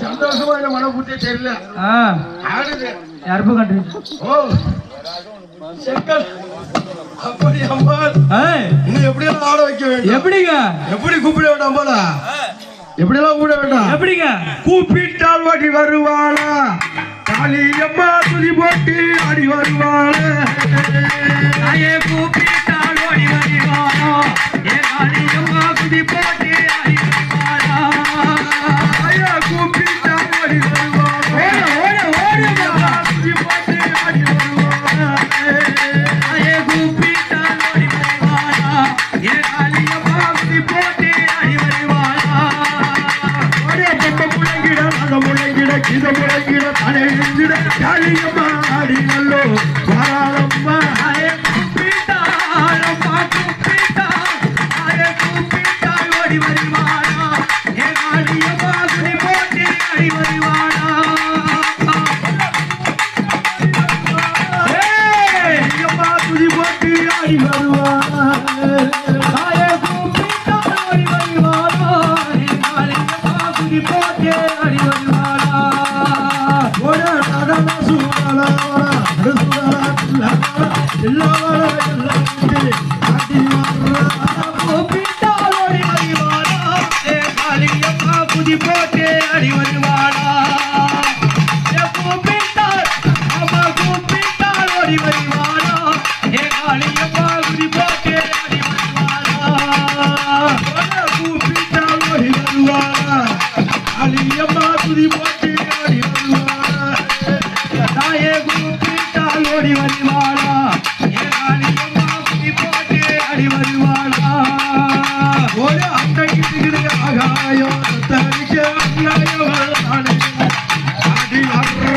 சந்தோஷமா என்ன மன பூர்த்தியே தெரியல. ஆடுது யாருப்பு கண்டு. ஓ செங்கல் அப்படி அம்மா இன்னும் எப்படியெல்லாம் ஆட வைக்க வேண்டும். எப்படிங்க? எப்படி கூப்பிட வேண்டாம் போல, எப்படியெல்லாம் கூப்பிட வேண்டாம். எப்படிங்க? கூப்பிட்டால் வாடி வருவாளா, காளியம்மா துதி போட்டு ஆடி வருவாளா. தாயே கூப்பிட்டால் ஓடி வருவாளா, ஏ காளியம்மா துதி போட்டு ஆடி வருவாளா. தாயே கூப்பிட்டால் ஓடி வருவாளா, துதி போட்டு ஆடி வருவாளா. தாயே கூப்பிட்டால் ஓடி வருவாளா, ஏ காளியம்மா துதி போட்டு ஆடி வருவாளா. முழங்கிட அந்த முழங்கிட கித முழங்கிட தலை எழுந்திட காளியம்மா ஆடி நல்லோ வாராளம்மா. தாயே கூப்பிட்டால் அம்மா கூப்பிட்டால், தாயே கூப்பிட்டால் ஓடி வருவாளா, ஏ காளியம்மா துதி போட்டு ஆடி வருவாளா. காளியம்மா துதி போட்டு ஆடி வருவாளா. தாயே கூப்பிட்டால் ஓடி வருவாளா, ஏ காளியம்மா துதி போட்டு ஆடி வருவாளா. ஓட நடன சூழலா சுடலா எல்லாவர எல்லாம் ஆடி வர்றா. கூப்பிட்டால் ஓடி வருவாளா, ஏ காளியம்மா துதி போட்டு ஆடி வருவாளா. ஏ கூப்பிட்டால் அம்மா கூப்பிட்டால் ஓடி வருவாளா, ஏ காளியம்மா துதி போட்டு ஆடி வருவாளா. கூப்பிட்டால் ஓடி வருவாளா, காளியம்மா துதி போட்டு ஆடி வருவாளா. தாயே கூப்பிட்டால் ஓடி வருவாளா, ஏ காளியம்மா துதி போட்டு ஆடி வருவாளா. ஒரு அண்டைக்கு ஆகாயம் தனிக்க அண்ணாயவள் ஆடி வர்ற